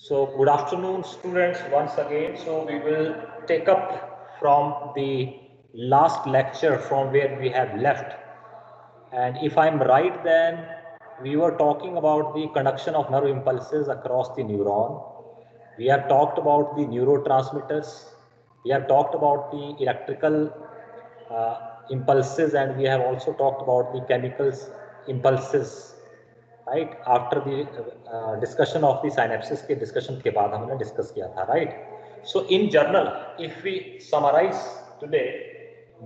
So good afternoon, students, once again. So we will take up from the last lecture from where we have left. And if I'm right, then we were talking about the conduction of nerve impulses across the neuron. We have talked about the neurotransmitters. We have talked about the electrical impulses, and we have also talked about the chemicals impulses. Right after the discussion of the synapsis के discussion के बाद हमने discuss किया था right so in general if we summarise today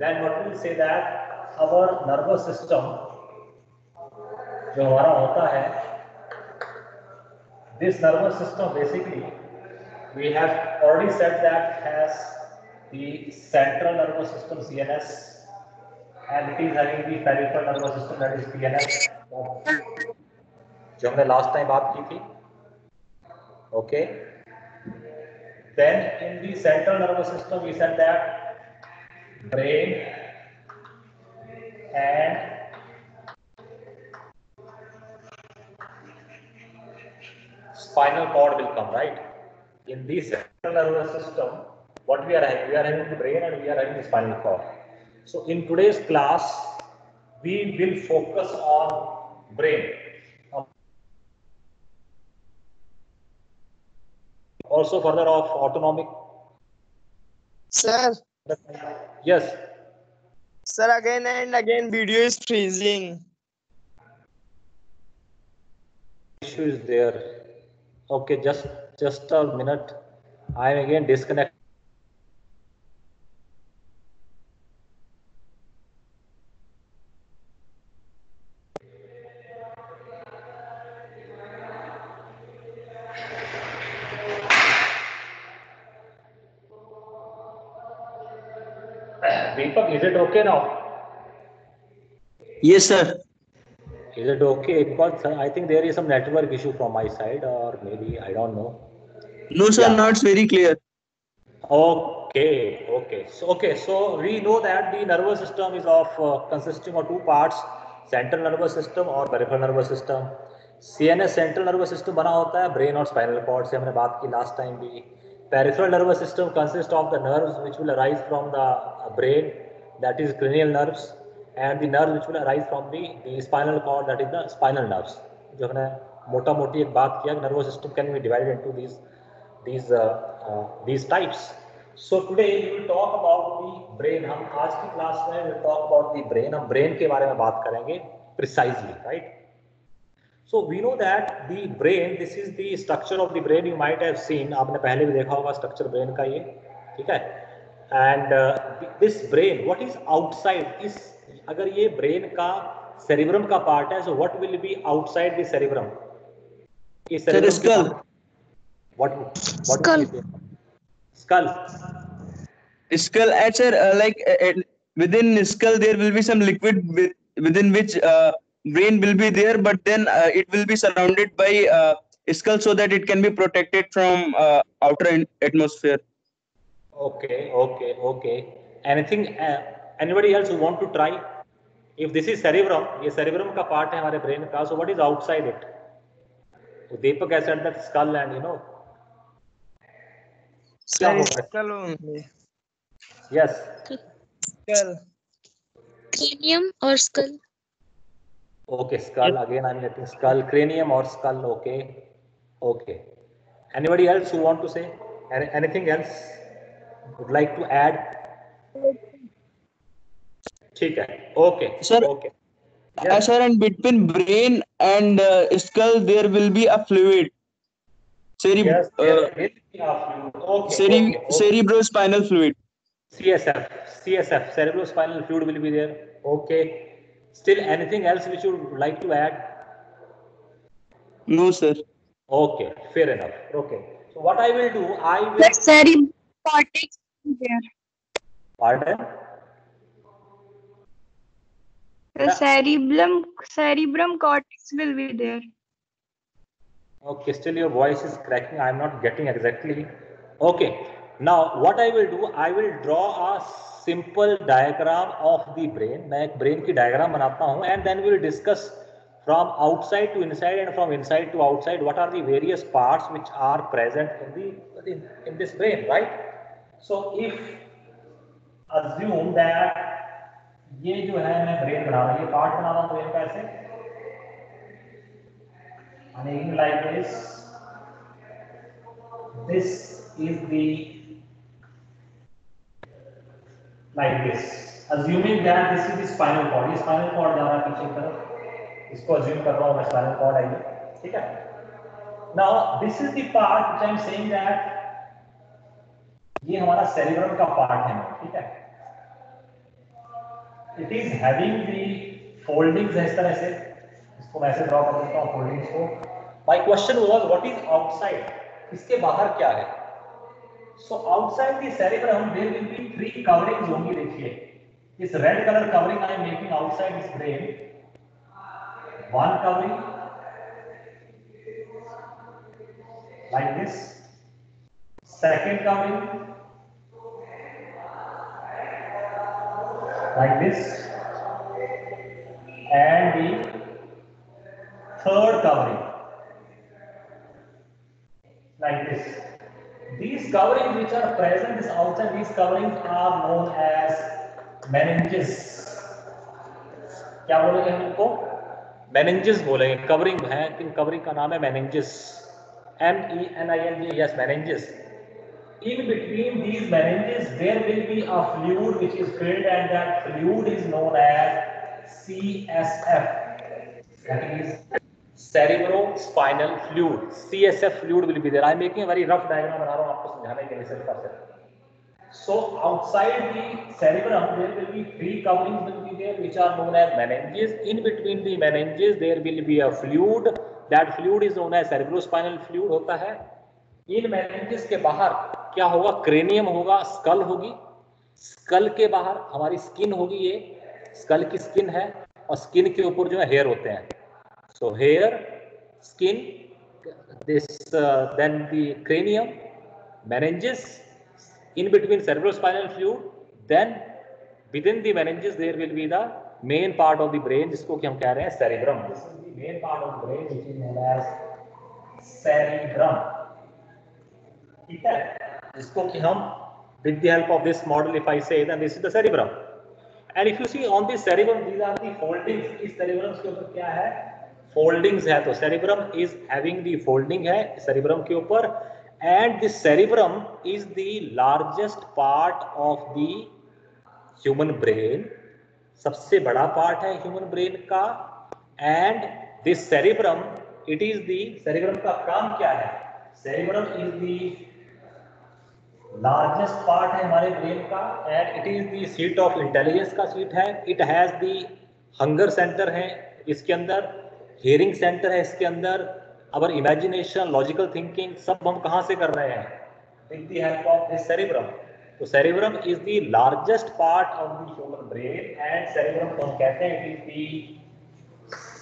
then what will say that our nervous system जो हमारा होता है this nervous system basically we have already said that has the central nervous system CNS and it is having the peripheral nervous system that is PNS जो हमने last time बात की थी okay then in the central nervous system we said that brain and spinal cord will come, right? In the central nervous system, what we are having the brain and we are having the spinal cord. So in today's class, we will focus on brain. Also further of autonomic. Sir. Yes. Sir, again and again video is freezing. Issue is there. Okay, just a minute. I am again disconnect. Deepak, is it okay now? Yes, sir. Is it okay? Because I think there is some network issue from my side, or maybe I don't know. No, sir, Yeah. now it's very clear. Okay. So we know that the nervous system is of consisting of two parts: central nervous system और peripheral nervous system. CNS central nervous system बना होता है brain और spinal cord से हमने बात की last time भी. Peripheral nervous system consists of the nerves which will arise from the brain, that is cranial nerves, and the nerves which will arise from the spinal cord, that is the spinal nerves. जो हमने मोटा मोटी एक बात किया nervous system can be divided into these types. So today we will talk about the brain. हम आज की क्लास में will talk about the brain. हम brain के बारे में बात करेंगे precisely, right? So we know that the brain, this is the structure of the brain. You might have seen, आपने पहले भी देखा होगा structure brain का ये, ठीक है? And this brain, what is outside? इस अगर ये brain का cerebrum का part है, so what will be outside the cerebrum? इस cerebrum skull. What Skull. Skull. Skull, and sir, within skull there will be some liquid within which brain will be there, but then it will be surrounded by skull so that it can be protected from outer atmosphere. Okay. Anything? Anybody else who want to try? If this is cerebrum, ये cerebrum का part है हमारे brain का, so what is outside it? So Deepak has said that skull and Skull only. Yes. Skull. Cranium or skull? Okay, skull. Again, I'm getting skull, cranium or skull. Okay. Anybody else who want to say anything else? Would like to add? ठीक है. Okay. Sir. Okay. Yes. Sir, and between brain and skull there will be a fluid. Yes, there will be a fluid. Okay. Cerebrospinal fluid. CSF, cerebrospinal fluid will be there. Okay. Still anything else which you would like to add? No, sir. Okay, fair enough. Okay. So what I will do, I will. The cerebral cortex is there. Pardon? The cerebrum cortex will be there. Okay, still your voice is cracking. I'm not getting exactly. Okay. Now what I will do, I will draw a simple diagram of the brain. मैं एक brain की diagram बनाता हूँ and then we will discuss from outside to inside and from inside to outside, what are the various parts which are present in this brain, right? So if assume that ये जो है मैं brain बना रहा हूँ, ये part बना रहा हूँ ब्रेन का ऐसे, and like this is the like this, assuming that this is the spinal cord, ये spinal cord जा रहा है पीछे की तरफ, इसको assume कर रहा हूँ मैं spinal cord आइए, ठीक है? Now this is the part which I am saying that ये हमारा cerebrum का part है, ठीक है? It is having the foldings है इस तरह से, इसको मैं ऐसे ड्रॉ कर देता हूँ foldings को. My question was what is outside? इसके बाहर क्या है? So outside the cerebrum there will be 3 coverings होंगी. देखिए इस red color covering I am making outside this brain. One covering like this, second covering like this, and the third covering like this. These coverings which are present is outside, these coverings are known as meninges. क्या बोलेंगे हम इनको? meninges बोलेंगे. Covering है, इन covering का नाम है meninges. M-E-N-I-N-G, yes, meninges. In between these meninges there will be a fluid which is filled, and that fluid is known as CSF. That is cerebrospinal fluid. CSF fluid will be there. I am making a very rough diagram बना रहा हूँ आपको समझाने के लिए सिर्फ और सिर्फ. So outside the cerebrum there will be 3 coverings will be there which are known as meninges. In between the meninges there will be a fluid. That fluid is known as cerebrospinal fluid होता है. इन meninges के बाहर क्या होगा? Cranium होगा, school होगी. School के बाहर हमारी स्किन होगी, ये स्कल की स्किन है, और स्किन के ऊपर जो है हेयर होते हैं. So hair, skin, this then the cranium, meninges, in between cerebrospinal fluid, then within the meninges there will be the main part of the brain जिसको कि हम कह रहे हैं cerebrum. This is the main part of the brain which is known as cerebrum. ठीक है? जिसको कि हम with the help of this model if I say then this is the cerebrum. And if you see on the cerebrum these are the foldings. इस cerebrum के ऊपर क्या है? Foldings है. तो cerebrum is having the folding है cerebrum के ऊपर, and the cerebrum is the largest part of the human brain. सबसे बड़ा part है human brain का. And this cerebrum, it is the cerebrum का काम क्या है? Cerebrum is the largest part है हमारे brain का, and it is the seat of intelligence का seat है. It has the hunger center है इसके अंदर, hearing center है इसके अंदर, our imagination, logical thinking सब हम कहाँ से कर रहे हैं? With the help of this cerebrum. तो cerebrum is the largest part of the human brain, and cerebrum को हम कहते हैं it is the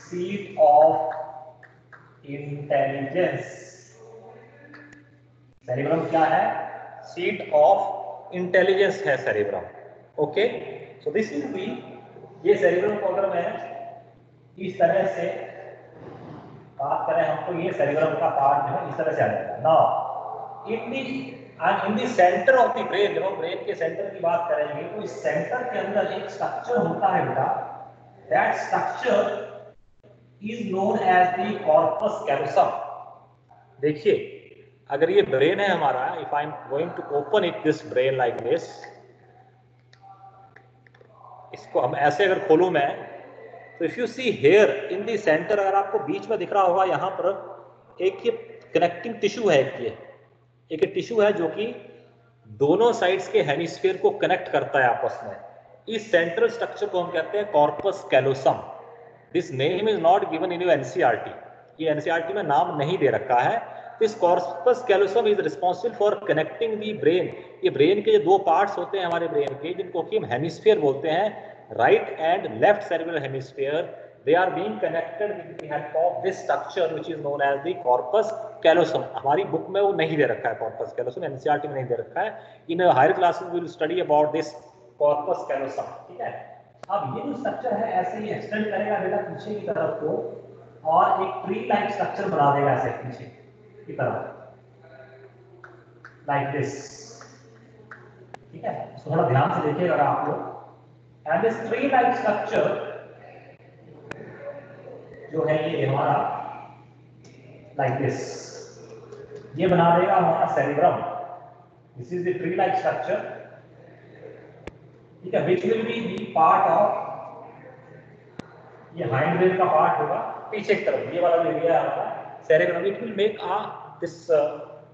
seat of intelligence. cerebrum क्या है? Seat of intelligence है cerebrum. Okay, so this is the ये cerebrum को अगर मैं इस तरह से बात करें हम तो ये cerebrum का पार्ट जो है इस तरह से आ जाएगा. Now in the center of the brain, जब हम ब्रेन के सेंटर की बात करेंगे तो इस सेंटर के अंदर एक स्ट्रक्चर होता है बेटा. That structure is known as the corpus callosum. देखिए अगर ये ब्रेन है हमारा, if I am going to open it this brain like this, इसको हम ऐसे अगर खोलूं मैं, तो if you see here in the center, अगर आपको बीच में दिख रहा होगा यहाँ पर एक ये कनेक्टिंग टिश्यू है, एक टिश्यू है जो कि दोनों साइड्स के हेमिस्फीयर को कनेक्ट करता है आपस में. इस सेंट्रल स्ट्रक्चर को हम कहते हैं corpus callosum. This name is not given in your NCERT. ये एनसीईआरटी में नाम नहीं दे रखा है. This corpus callosum is responsible for connecting the brain. ये ब्रेन के जो 2 पार्ट्स होते हैं हमारे ब्रेन के, जिनको कि हम हेमिस्फीयर बोलते हैं, right and left cerebral hemisphere, they are being connected with the help of this structure which is known as the corpus callosum. हमारी बुक में वो नहीं दे रखा है corpus callosum, एनसीईआरटी में नहीं दे रखा है. In higher classes we will study about this corpus callosum. ठीक है? अब ये जो स्ट्रक्चर है ऐसे ही एक्सटेंड करेगा बेटा पीछे की तरफ को, और एक ट्री लाइक स्ट्रक्चर बना देगा ऐसे पीछे की तरह, लाइक दिस। ठीक है, तो थोड़ा ध्यान से देखिएगा आप लोग। And this tree like structure जो है ये हमारा लाइक दिस, ये बना देगा हमारा cerebrum. This is the tree like structure. ठीक है, which will be the part of, ये हाइंड ब्रेन का पार्ट होगा पीछे की तरफ, ये वाला जो एरिया है हमारा cerebrum. It will make this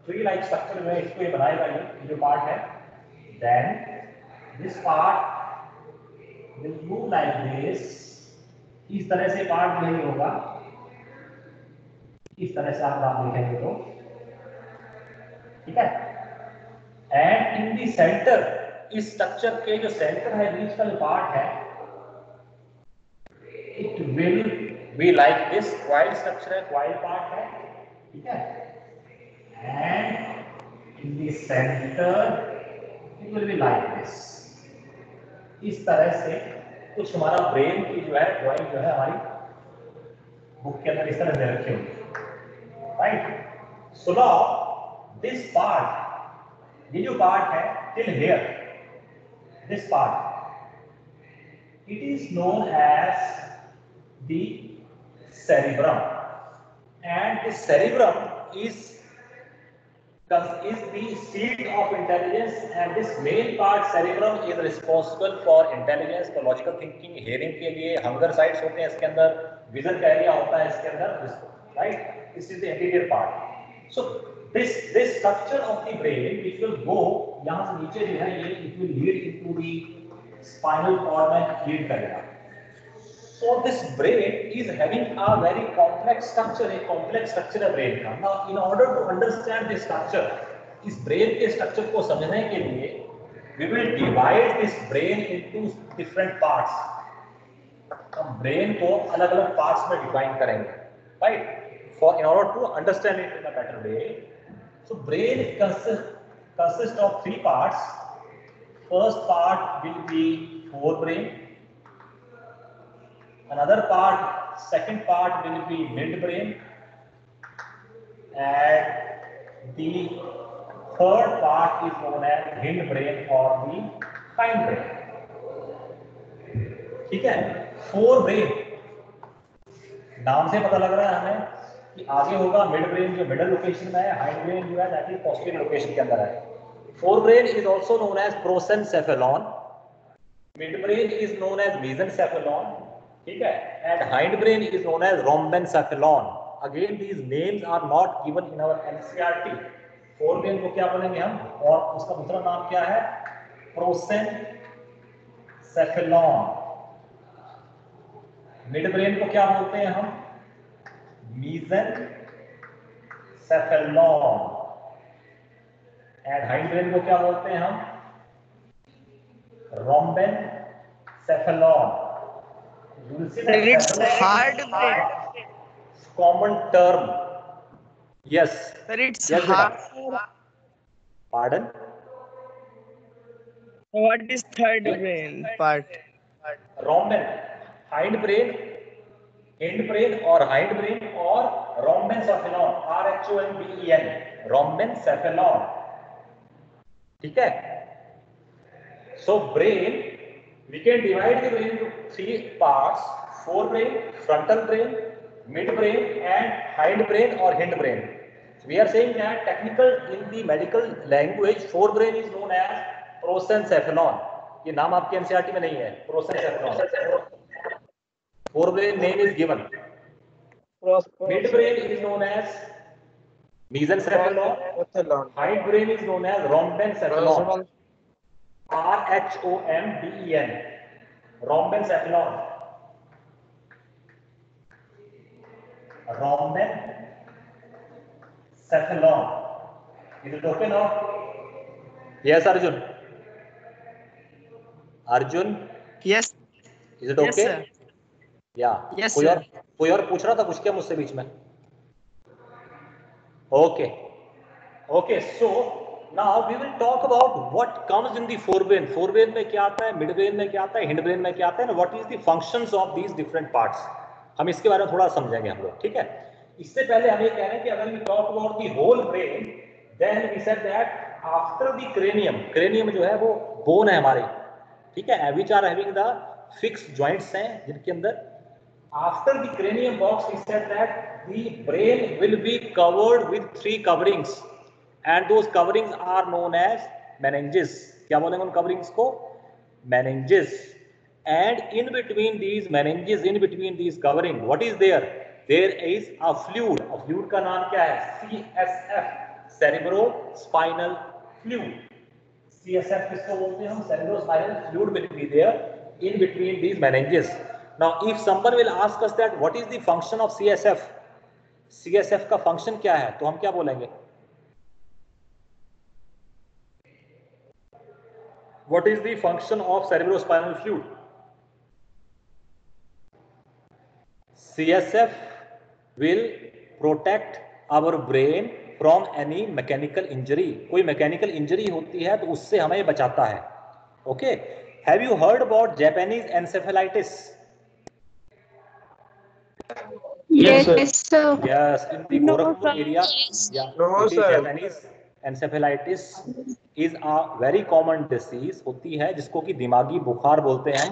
tree like structure में इसको ये बनाएगा, ये जो पार्ट है। Then this part will move like this, इस तरह से पार्ट नहीं होगा, इस तरह से आप देखेंगे तो। ठीक है, एंड इन दी सेंटर, इस स्ट्रक्चर के जो सेंटर है, बीच का जो पार्ट है, it will be like this, coil structure है, क्वाइल पार्ट है। ठीक है, and in the centre it will be like this. इस तरह से कुछ हमारा ब्रेन की जो है ड्राइंग जो है हमारी बुक के अंदर इस तरह से रखी होगी। Right, so now this part, ये जो पार्ट है till here, this part, it is known as the cerebrum, and the cerebrum is the seat of intelligence, and this main part cerebrum is responsible for intelligence, for logical thinking, hearing के लिए hunger sites होते हैं इसके अंदर, vision का area होता है इसके अंदर, right? This is the anterior part. So this structure of the brain which will go यहाँ से नीचे जो है ये it will lead into the spinal cord में lead करेगा. So this brain is having a very complex structure, a complex structure है brain का. Now in order to understand this structure, इस brain के structure को समझने के लिए we will divide this brain into different parts. हम brain को अलग-अलग parts में divide करेंगे, right? In order to understand it in a better way, so brain consists of three parts. First part will be forebrain. Another part, second part will be midbrain, and the third part is known as hindbrain or the hindbrain. ठीक है, forebrain नाम से पता लग रहा है हमें कि आगे होगा midbrain जो middle location में है, hindbrain जो है that is posterior location के अंदर है. Forebrain is also known as prosencephalon. Midbrain is known as mesencephalon. ठीक है, and hindbrain is known as rhombencephalon. Again these names are not given in our NCERT. Forebrain को क्या बोलेंगे हम, और उसका दूसरा नाम क्या है, prosencephalon. midbrain को क्या बोलते हैं हम, mesencephalon. and hindbrain को क्या बोलते हैं हम, rhombencephalon. It's hard brain. Common term. Yes. Sir, it's yes, hard. Pardon? What is third brain part? Rhomben. Hind brain, end brain or hind brain or rhombencephalon. RHOMBEN. Rhombencephalon. ठीक है? So brain, we can divide the brain into three parts: forebrain, frontal brain, midbrain, and hindbrain or hindbrain. So we are saying that technical in the medical language, forebrain is known as prosencephalon. ये नाम आपके NCERT में नहीं है, prosencephalon. Forebrain name is given. Midbrain is known as mesencephalon. Hindbrain is known as rhombencephalon. RHOMBEN. Rhombencephalon. Rhombencephalon. Is it okay now? Yes, Arjun. Arjun. Yes. Is it okay? Yes, sir. Yeah. Yes, कोई sir. और पूछ रहा था कुछ क्या मुझसे बीच में? Okay. Okay. So now we will talk about what comes in the forebrain. Forebrain में क्या आता है, midbrain में क्या आता है, hindbrain में क्या आता है, and what is the functions of these different parts. हम इसके बारे में थोड़ा समझेंगे हम लोग, ठीक है। इससे पहले हम ये कह रहे हैं कि अगर we talk about the whole brain, then we said that after the cranium, cranium जो है वो बोन है हमारे, ठीक है, which are having the fixed joints हैं जिनके अंदर, after the cranium box we said that the brain will be covered with 3 coverings and those coverings are known as meninges. क्या बोलेंगे उन coverings को? Meninges. And in between these meninges, in between these covering, what is there? There is a fluid. A fluid का नाम क्या है? CSF, cerebrospinal fluid. CSF किसको बोलते हैं हम? Cerebrospinal fluid will be there in between these meninges. Now, if someone will ask us that what is the function of CSF, CSF का function क्या है, तो हम क्या बोलेंगे? What is the function of cerebrospinal fluid? CSF will protect our brain from any mechanical injury. कोई mechanical injury होती है तो उससे हमें बचाता है. Okay? Have you heard about Japanese encephalitis? Yes, sir. Yes, in the No, Gorakhpur sir. area, yeah, No, it is sir. Japanese encephalitis is a very common disease होती है जिसको कि दिमागी बुखार बोलते हैं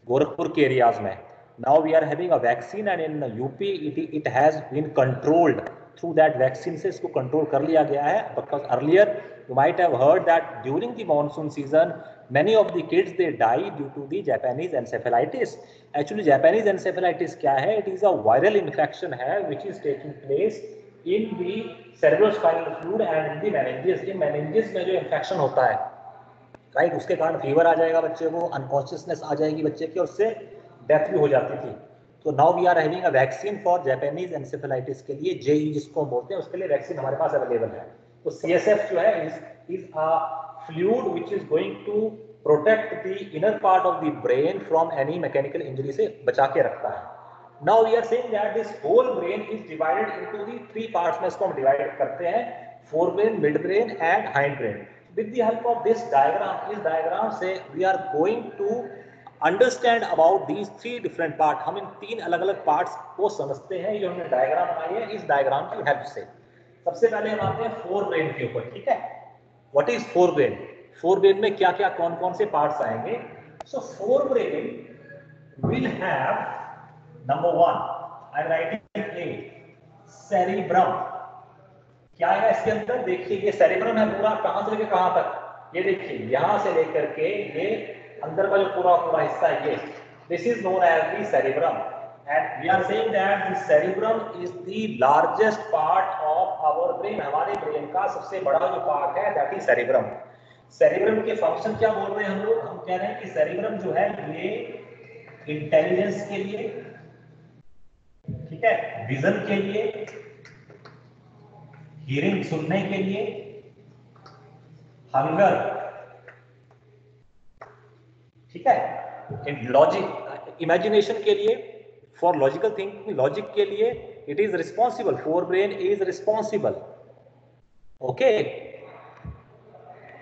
गोरखपुर के एरियाज में. Now we are having a vaccine and in UP it has been controlled through that vaccine से इसको कंट्रोल कर लिया गया है. Because earlier you might have heard that during the monsoon season many of the kids they die due to the Japanese encephalitis. Actually Japanese encephalitis क्या है? It is a viral infection है which is taking place in the cerebrospinal fluid and in the meninges. in meninges में जो infection होता है, right, उसके कारण fever आ जाएगा बच्चे को, अनकॉन्शियसनेस आ जाएगी बच्चे की और उससे डेथ भी हो जाती थी. तो now we are having a vaccine for Japanese encephalitis के लिए, जेई जिसको बोलते हैं, उसके लिए वैक्सीन हमारे पास अवेलेबल है. तो सीएसएफ जो है is a fluid which is going to protect the inner part of the brain from any mechanical injury से बचा के रखता है. Now we are saying that this whole brain is divided into the 3 parts में इसको हम divide करते हैं, fore brain, mid brain and hind brain. With the help of this diagram, इस डायग्राम से we are going to understand about these 3 different parts. हम इन 3 अलग अलग पार्ट्स को समझते हैं. जो हमने डायग्राम बनाई है इस डायग्राम की हेल्प से. सबसे पहले हम आते हैं फोर ब्रेन के ऊपर, ठीक है. What is fore brain? Fore brain में क्या क्या कौन कौन से पार्ट्स आएंगे? So fore brain will have number 1, I am writing a, cerebrum. क्या है इसके अंदर? देखिए ये सेरिब्रम है पूरा, कहां से लेकर कहां तक, ये देखिए यहां से लेकर के ये अंदर का जो पूरा पूरा हिस्सा है, ये this is known as the cerebrum. And we are saying that the cerebrum is the largest part of our brain. हमारे ब्रेन का सबसे बड़ा जो पार्ट है दैट इज सेरिब्रम. सेरिब्रम के फंक्शन क्या बोल रहे हैं हम लोग? हम कह रहे हैं कि सेरिब्रम जो है ये इंटेलिजेंस के लिए, ठीक है, विजन के लिए, हियरिंग सुनने के लिए, हंगर, ठीक है, लॉजिक इमेजिनेशन के लिए, फॉर लॉजिकल थिंकिंग, लॉजिक के लिए it is responsible. Fore brain is responsible. Okay.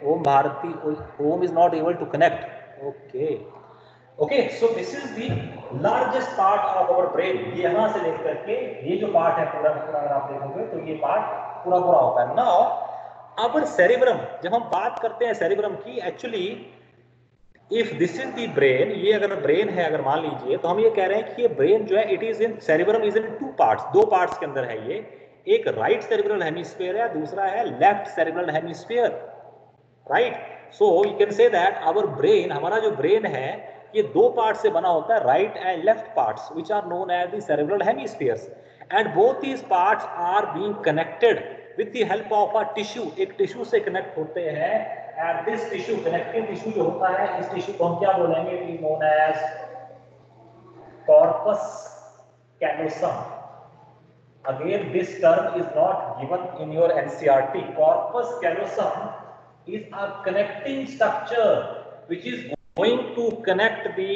Om Bharti, Om is not able to connect. Okay okay. So this is the largest part of our brain. ये यहां से लेकर के ये जो पार्ट है पूरा पूरा अगर आप देखोगे तो ये पार्ट पूरा पूरा होता है. नाउ अब सेरिब्रम, जब हम बात करते हैं सेरिब्रम की, actually if this is the brain, ये अगर ब्रेन है अगर मान लीजिए, तो हम ये कह रहे हैं कि ये ब्रेन जो है it is in, cerebrum is in 2 parts, 2 parts के अंदर है ये. एक राइट सेरिब्रल हेमिस्फीयर है, दूसरा है left cerebral hemisphere, right. So you can say that our brain, हमारा जो ब्रेन है ये 2 पार्ट से बना होता है, right and left parts, which are known as the cerebral hemispheres. And both these parts are being connected with the help of a tissue. एक tissue से कनेक्ट होते हैं. And this tissue, connecting tissue जो होता है, इस tissue को हम क्या बोलेंगे? It is known as corpus callosum. Again this term is not given in your NCERT. Corpus callosum is a connecting structure which is going to connect the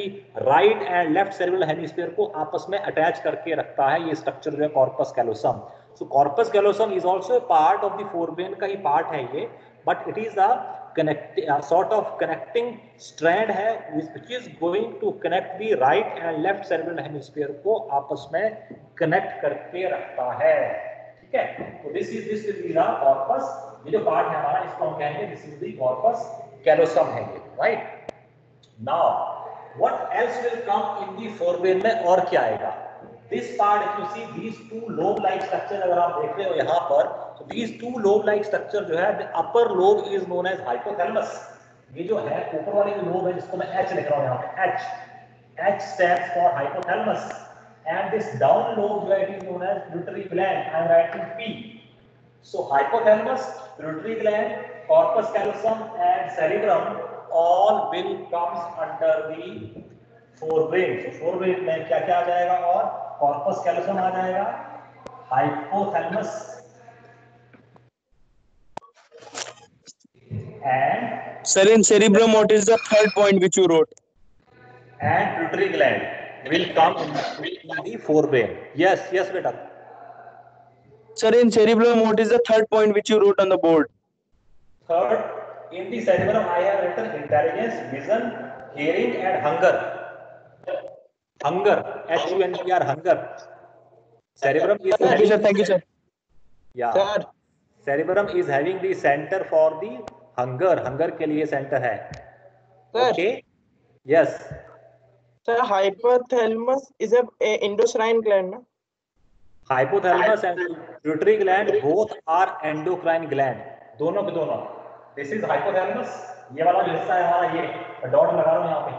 right and left cerebral hemisphere को आपस में attach करके रखता है. ये structure जो है corpus callosum. So corpus callosum is also a part of the forebrain का ही पार्ट है ये, but it is a connecting strand है which is going to connect the right and left cerebral hemisphere को आपस में connect करके रखता है, ठीक है। तो this will be the corpus, ये जो पार्ट है हमारा इसको हम कहेंगे this is the corpus callosum है ये, right. Now what else will come in the forebrain में, और क्या आएगा? This part if you see these two lobe like structure, अगर आप देख रहे हो यहाँ पर, तो these two lobe like structure जो है, the upper lobe is known as hypothalamus. ये जो है ऊपर वाली जो लोब है जिसको मैं एच लिख रहा हूँ यहाँ पे, H stands for hypothalamus, and this down lobe जो है it is known as pituitary gland, I am writing P. So hypothalamus, pituitary gland, corpus callosum and cerebrum all will comes under the forebrain. So forebrain में क्या क्या आ जाएगा? और corpus callosum आ जाएगा, hypothalamus and Sir, in cerebrum, what is the third point which you wrote? and pituitary gland will come in the forebrain. Yes, beta. Sir, in cerebrum, what is the third point which you wrote on the board? Third, in the cerebrum I have written intelligence, vision, hearing and hunger. Hunger, H-U-N-G-R, hunger. Cerebrum is Thank you, sir. Thank you, sir. Yeah. Sir. Cerebrum is having the center for the hunger. Hunger के लिए center है. Sir. Okay. Yes. Sir, hypothalamus is a endocrine gland, no? Hypothalamus and pituitary gland both are endocrine gland. दोनों के दोनों. This is hypothalamus. ये वाला जो हिस्सा है हमारा, ये डॉट लगा रहा हूँ यहाँ पे.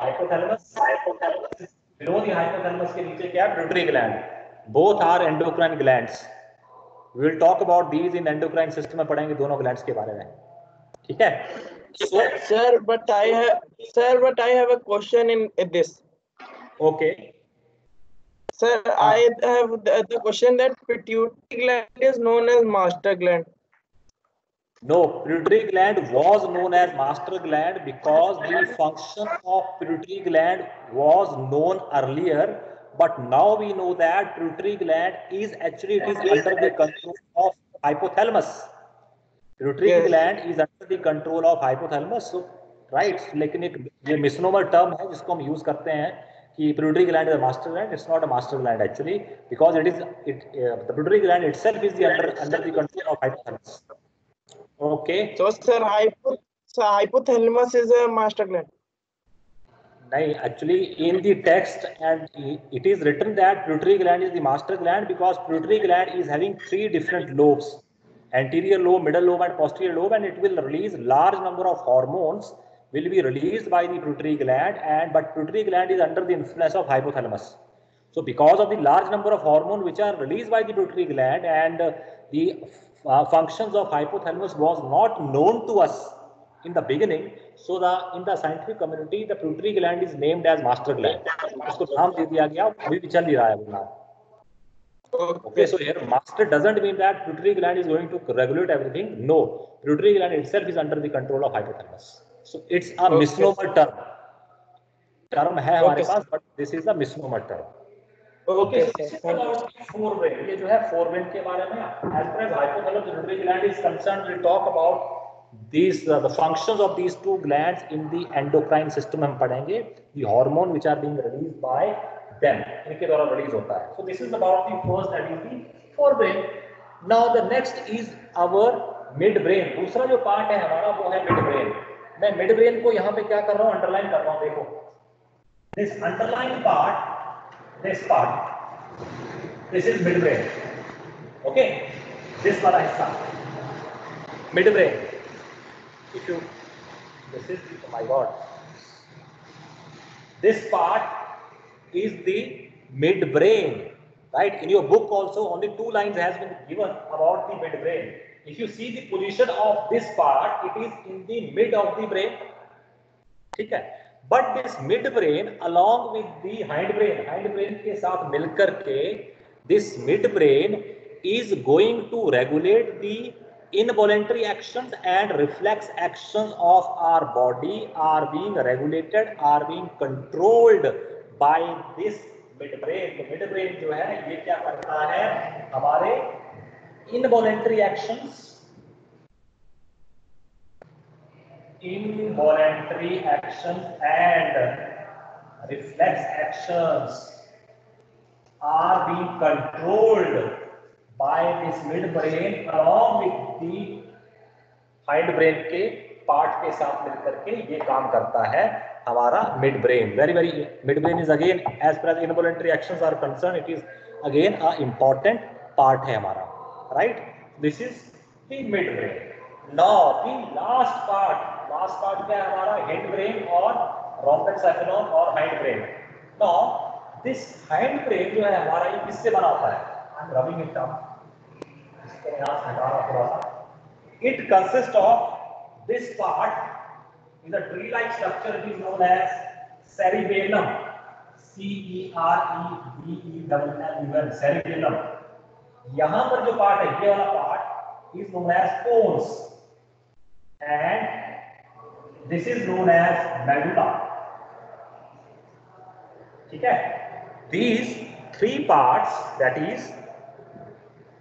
Hypothalamus. Below the hypothalamus के नीचे क्या है? Pituitary gland. Both are endocrine glands. We will talk about these in endocrine system में पढ़ेंगे दोनों glands के बारे में. ठीक है? So, Sir, but I have a question in this. Okay. Sir, I have the question that pituitary gland is known as master gland. No, pituitary gland was known as master gland because the function of pituitary gland was known earlier, but now we know that pituitary gland is actually under the control of hypothalamus. Pituitary gland is under the control of hypothalamus. So, right? लेकिन एक ये misnomer term है जिसको हम use करते हैं कि pituitary gland is a master gland. It's not a master gland actually because the pituitary gland itself is under the control of hypothalamus. Okay. So, sir, hypothalamus is a master gland. नहीं, actually in the text and it is written that pituitary gland is the master gland because pituitary gland is having 3 different lobes, anterior lobe, middle lobe and posterior lobe, and it will release large number of hormones will be released by the pituitary gland, but pituitary gland is under the influence of hypothalamus. So because of the large number of hormones which are released by the pituitary gland and the functions of hypothalamus was not known to us in the beginning, so in the scientific community the pituitary gland is named as master gland. उसको नाम दे दिया गया, अभी भी चल ही रहा है वो नाम. Okay, so here master doesn't mean that pituitary gland is going to regulate everything. No, pituitary gland itself is under the control of hypothalamus. So it's a misnomer term. Term है हमारे पास, but this is a misnomer term. Okay, so this is about forebrain. ये जो है forebrain के बारे में, as far as hypothalamus pituitary gland is concerned, we'll talk about these the functions of these two glands in the endocrine system. हम पढ़ेंगे the hormone which are being released by them, इनके द्वारा release होता है. So this is about the first, that is the forebrain. Now the next is our midbrain. दूसरा जो part है हमारा वो है midbrain. मैं midbrain को यहाँ पे क्या कर रहा हूँ, अंडरलाइन कर रहा हूँ. देखो, this underline part, this part, this is midbrain. Okay, this वाला हिस्सा midbrain. If you, this is, oh my God, this part is the midbrain, right? In your book also only 2 lines has been given about the midbrain. If you see the position of this part, it is in the mid of the brain, ठीक है? But this midbrain along with the hindbrain के साथ मिलकर के this midbrain is going to regulate the involuntary actions and reflex actions of our body are being regulated, are being controlled by this midbrain. तो midbrain जो है ये क्या करता है, हमारे involuntary actions involuntary actions and reflex actions are being controlled by this midbrain along with the hind brain के part के साथ मिलकर के ये काम करता है हमारा mid brain. Very mid brain is again as per involuntary actions are concern it is again a important part है हमारा. Right, this is the mid brain. Now the last part क्या है हमारा? हिंड ब्रेन और rhombencephalon और hind brain. Now this hind brain जो है हमारा ये किससे बना होता है? I am rubbing it up, इसको यहाँ से हटा रहा थोड़ा सा. It consists of this part is a tree-like structure. It is known as cerebellum. C-E-R-E-B-E-L-L-U-M. Cerebellum. यहाँ पर जो पार्ट है, ये वाला part is known as pons, and this is known as medulla. ठीक है? These three parts, that is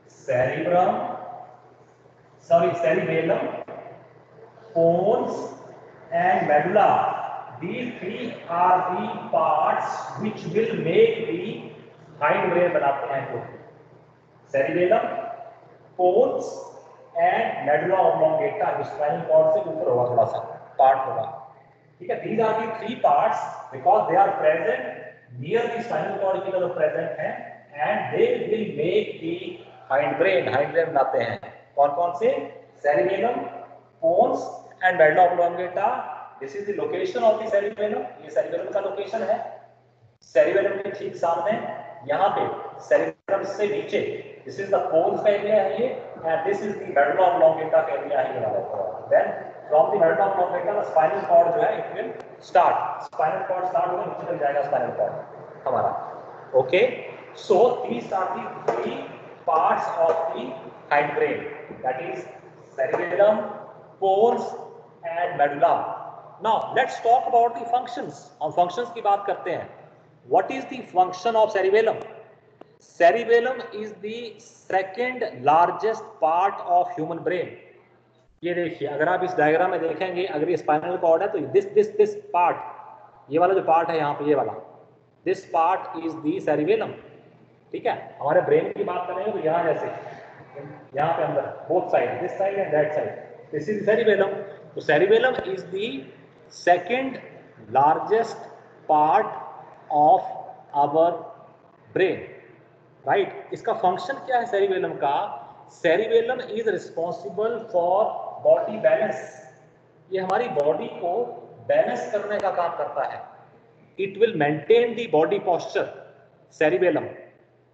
cerebellum, pons and medulla. These three are the parts which will make the hind brain बनाते हैं को. Cerebellum, pons and medulla oblongata. Spinal cord से ऊपर होगा थोड़ा सा पार्ट होगा. ठीक है? These are the three parts because they are present near the spinal cord की तरफ present हैं and they will make the hind brain बनाते हैं. कौन से? cerebellum, pons and medulla oblongata. This is the location of the cerebellum. ये cerebellum का location है. cerebellum के ठीक सामने यहाँ पे cerebellum से नीचे this is the pons का एरिया है ये, and this is the medulla oblongata का एरिया है ये वाला. Then from the medulla oblongata the spinal cord जो है it will start. Spinal cord start होगा, नीचे तक जाएगा spinal cord हमारा. Okay, so these are the three parts of the hind brain, that is cerebellum, pons and medulla. Now let's talk about the functions. हम functions की बात करते हैं. What is the function of cerebellum? Cerebellum is the second largest part of human brain. ये देखिए, अगर आप इस डायग्राम में देखेंगे, अगर ये स्पाइनल कॉर्ड है तो this part, ये वाला जो पार्ट है यहाँ पे, ये वाला this part is the cerebellum. ठीक है? हमारे ब्रेन की बात करेंगे तो यहाँ जैसे यहाँ पे अंदर both side, this side and that side, this is cerebellum. तो cerebellum is the second largest part of our brain. right? इसका फंक्शन क्या है cerebellum का? Cerebellum is responsible for body balance. ये हमारी बॉडी को बैलेंस करने का काम करता है. It will maintain the body posture. Cerebellum,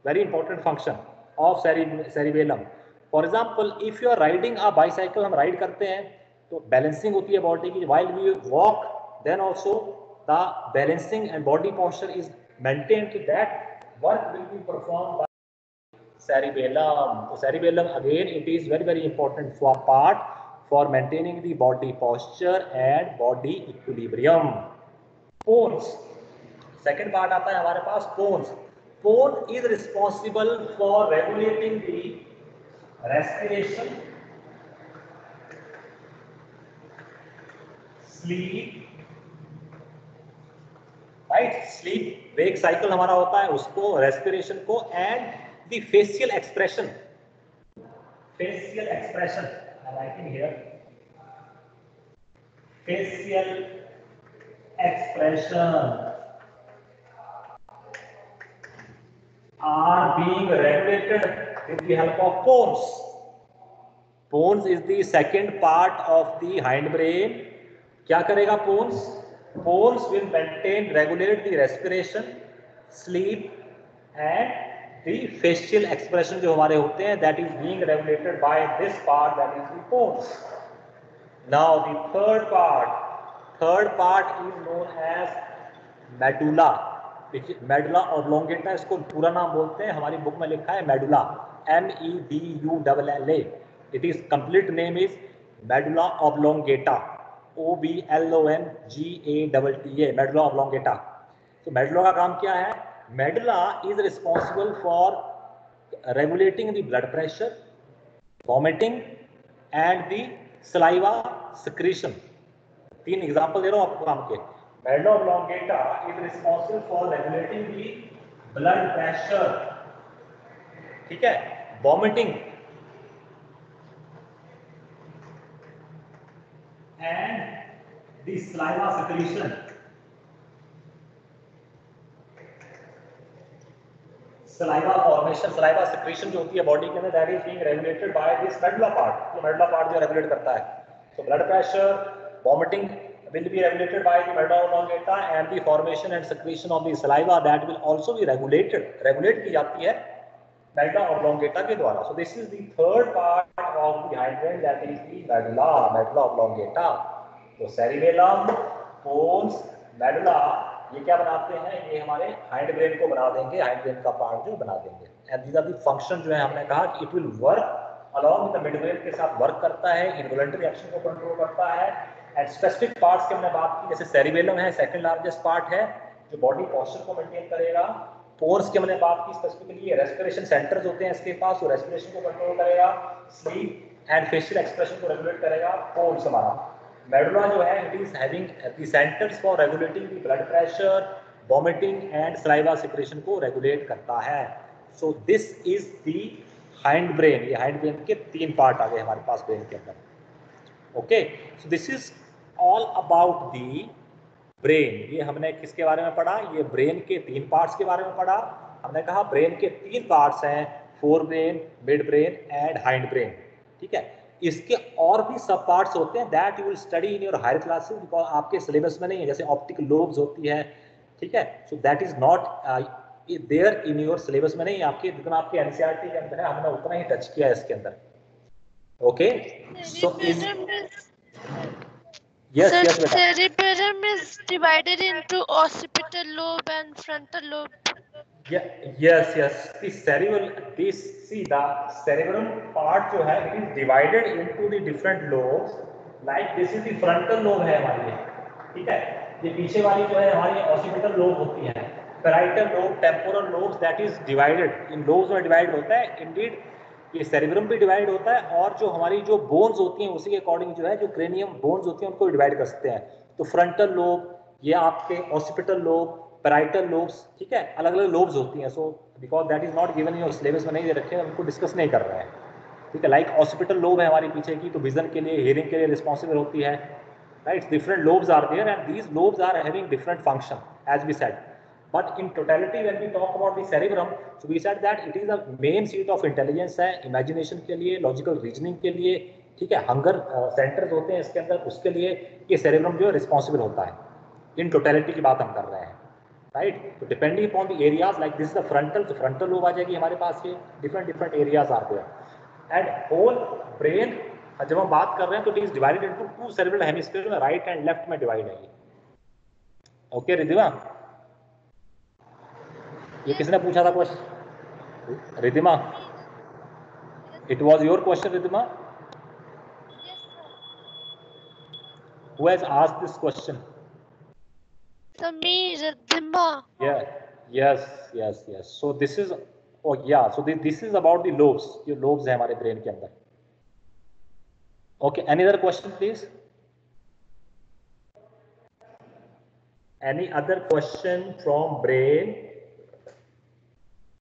very important function of cerebellum. For example, if you are riding a bicycle, हम राइड करते हैं तो बैलेंसिंग होती है बॉडी की. While we walk, then also the balancing and body posture is maintained. To that work will be performed by cerebellum. So cerebellum again, it is very important for part for maintaining the body posture and body equilibrium. Pons, second part आता है हमारे पास pons. Pons is responsible for regulating the respiration, sleep, right? Sleep wake cycle हमारा होता है उसको, respiration को, and the facial expression. Facial expression, I'm writing here. Facial expression are being regulated with the help of pons. Pons is the second part of the hind brain. क्या करेगा pons? Pons will maintain, regulate the respiration, sleep and the facial expression जो हमारे होते हैं, that is being regulated by this part, that is the pons. Now the third part is known as medulla. Medulla oblongata, इसको पूरा नाम बोलते हैं, हमारी बुक में लिखा है medulla, MEDULLA. It is complete name is medulla oblongata, OBLONGATA, medulla oblongata. तो मेडुला का काम क्या है? Medulla is responsible for regulating the blood pressure, vomiting and the saliva secretion. तीन एग्जांपल दे रहा हूँ आपको काम के। Medulla oblongata is responsible for regulating the blood pressure, ठीक है, vomiting and the saliva secretion. Saliva formation, saliva secretion जो होती है बॉडी के अंदर, that is being regulated by this medulla part. ये मेडुला पार्ट जो रेगुलेट करता है, तो blood pressure, vomiting will be regulated by the medulla oblongata and the formation and secretion of the saliva that will also be regulated, regulate की जाती है medulla oblongata के द्वारा। So this is the third part of the hindbrain, that is the medulla oblongata। तो cerebellum, pons, medulla ये क्या बनाते हैं, ये हमारे हाइंड ब्रेन को बना देंगे, हाइंड ब्रेन का पार्ट जो बना देंगे। And these are the function जो है हमने कहा कि it will work along with the mid brain के साथ वर्क करता है, इनवॉलंटरी एक्शन को कंट्रोल करता है। एंड स्पेसिफिक पार्ट्स की हमने बात की, जैसे सेरिबेलम है, सेकंड लार्जेस्ट पार्ट है जो बॉडी पोस्चर को मेंटेन करेगा। पोर्स की हमने बात की स्पेसिफिकली, रेस्पिरेशन सेंटर्स होते हैं इसके पास, वो रेस्पिरेशन को कंट्रोल करेगा, स्लीप एंड फेशियल एक्सप्रेशन को रेगुलेट करेगा। पोर्स हमारा मेडुला जो है, it is having the centres for regulating the blood pressure, vomiting and saliva secretion को रेगुलेट करता है। सो this is the hind brain. ये हाइंड ब्रेन के तीन पार्ट आ गए हमारे पास ब्रेन के अंदर। Okay, so this is all about the brain. ये हमने किसके बारे में पढ़ा, ये ब्रेन के तीन पार्ट्स के बारे में पढ़ा। हमने कहा ब्रेन के तीन पार्ट्स हैं, fore brain, mid brain and hind brain, ठीक है। इसके और भी सब पार्ट्स होते हैं, that you will study in your higher classes, because आपके सिलेबस में नहीं है। जैसे ऑप्टिकल लोब्स होती है, ठीक है, so that is not there in your syllabus में नहीं है आपके, जितना आपके एनसीईआरटी के अंदर है, हमने उतना ही टच किया है इसके अंदर। Okay, so is yes, Sir, yes beta, cerebellum is divided into occipital lobe and frontal lobe. yes, the cerebral, this, see the cerebellum part जो है, it is divided into the different lobes, like this is the frontal lobe है हमारी, ठीक है। ये पीछे वाली जो है हमारी occipital lobe होती है, parietal lobe, temporal lobes, that is divided, in lobes में डिवाइड होता है। indeed ये सेरिब्रम भी डिवाइड होता है, और जो हमारी जो बोन्स होती हैं उसी के अकॉर्डिंग जो है, जो क्रेनियम बोन्स होती हैं उनको डिवाइड कर सकते हैं। तो फ्रंटल लोब, ये आपके ऑसिपिटल लोब, पैराइटल लोब्स, ठीक है, अलग अलग लोब्स होती हैं। So because that is not given in your syllabus में नहीं दे रखे हैं, उनको डिस्कस नहीं कर रहे हैं, ठीक है। लाइक ऑसिपिटल लोब है हमारी पीछे की, तो विजन के लिए, हियरिंग के लिए रिस्पॉन्सिबल होती है, right. Different lobes are there and these lobes are having different function as we said. But in totality, when we talk about the cerebrum, so we said that it is the main seat of intelligence है, imagination के लिए, logical reasoning के लिए, ठीक है, hunger centers होते हैं इसके अंदर, उसके लिए ये cerebrum जो है responsible होता है। In totality की बात हम कर रहे हैं, right? तो depending upon the areas, like this is the frontal, तो frontal lobe आ जाएगी हमारे पास, ये different areas are there, and whole brain जब हम बात कर रहे हैं तो it is divided into two cerebral hemisphere में, right and left में divide है ये। Okay, रिद्धिमा, ये किसने पूछा था question? Riddhima, it was your question Riddhima? Who has asked this question? Me, Riddhima. Yeah, yes. So this is, oh yeah, so this is about the lobes. ये lobes है हमारे brain के अंदर। Okay, any other question please? Any other question from brain?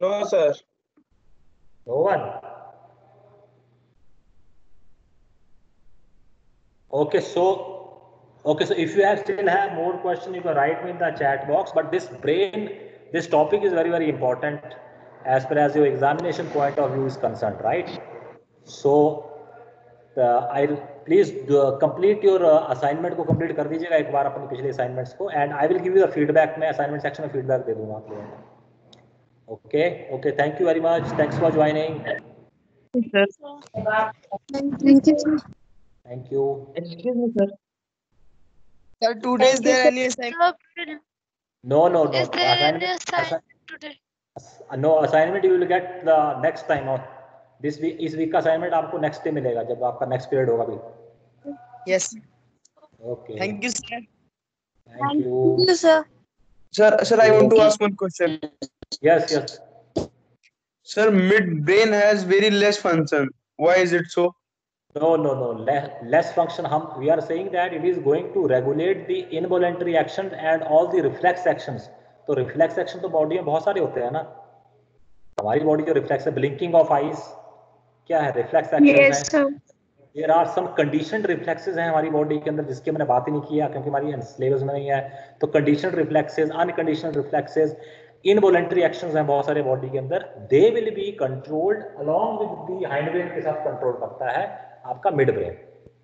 No, sir. No one. Okay, so if you still have more question, you can write me in the chat box. But this brain, this topic is very, very important as far as your examination point of view is concerned, right? So please complete your assignment को complete कर दीजिएगा एक बार अपने पिछले assignments को, and I will give you the feedback. मैं assignment section में feedback दे दूँगा आप लोगों को। Okay, thank you very much. Thanks for joining. Thank you, sir. Thank you. Excuse me, sir. Sir, today is there any assignment? No. Is there any assignment today? No assignment you will get the next time. This week, इस week का assignment आपको next day मिलेगा जब आपका next period होगा भी. Yes. Okay. Thank you, sir. Thank you. Thank you, sir. Sir, I want to ask one question. Yes. Sir, midbrain has very less function. Why is it so? No. Less function. We are saying that it is going to regulate the involuntary actions and all the reflex actions. तो reflex action तो body में बहुत सारे होते हैं ना. हमारी body जो रिफ्लेक्स है, ब्लिंकिंग ऑफ आईज क्या है, रिफ्लेक्स एक्शंस हैं. There are some conditioned reflexes हैं हमारी बॉडी के अंदर जिसके मैंने बात ही नहीं किया क्योंकि हमारी सिलेबस में नहीं है. तो conditioned reflexes, unconditioned reflexes, involuntary actions हैं बहुत सारे बॉडी के अंदर. दे will be controlled along with the hind brain के साथ कंट्रोल करता है आपका मिड ब्रेन,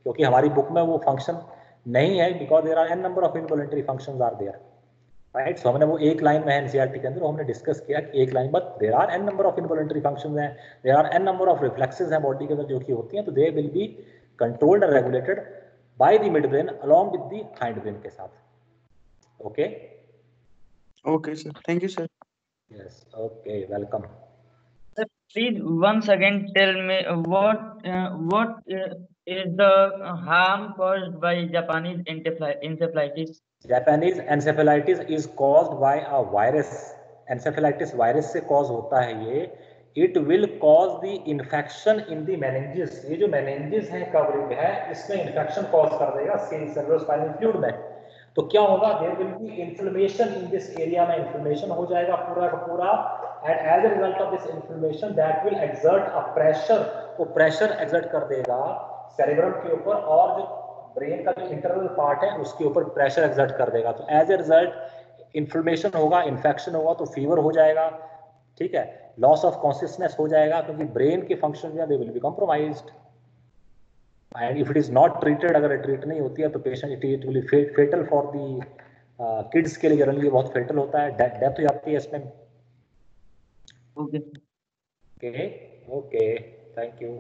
क्योंकि हमारी बुक में वो फंक्शन नहीं है because there are an number of involuntary functions are there. Right. So हमने वो एक लाइन में एनसीईआरटी के अंदर हमने डिस्कस किया कि एक line, but there are an number of involuntary functions हैं, there are an number of reflexes हैं बॉडी के अंदर जो कि होती हैं. तो दे विल बी कंट्रोल्ड और regulated by the mid brain along with the hind brain के साथ. Okay. Okay, sir. Thank you, sir. Yes. Okay, welcome. Sir, please once again tell me what is the harm caused by Japanese encephalitis? Japanese encephalitis is caused by a virus. Encephalitis virus से cause होता है ये. It will cause the infection in the meninges. ये जो meninges है covering है इसमें infection cause कर देगा cerebrospinal fluid में. तो क्या होगा, there will be inflammation in this area में inflammation हो जाएगा पूरा का पूरा, and as a result of this inflammation that will exert a pressure. वो pressure exert कर देगा cerebrum के ऊपर और जो ब्रेन का जो इंटरनल पार्ट है उसके ऊपर प्रेशर एक्सर्ट कर देगा. तो एज ए रिजल्ट इन्फ्लेमेशन होगा, इन्फेक्शन होगा, तो फीवर हो जाएगा. ठीक है. लॉस ऑफ कॉन्शियसनेस हो जाएगा क्योंकि ब्रेन के function they will be compromised. And if it is not treated, अगर ट्रीट नहीं होती है तो patient it will be fatal for the kids के लिए जनरली बहुत फेटल होता है, डेथ हो जाती है इसमें. Okay. Okay, thank you.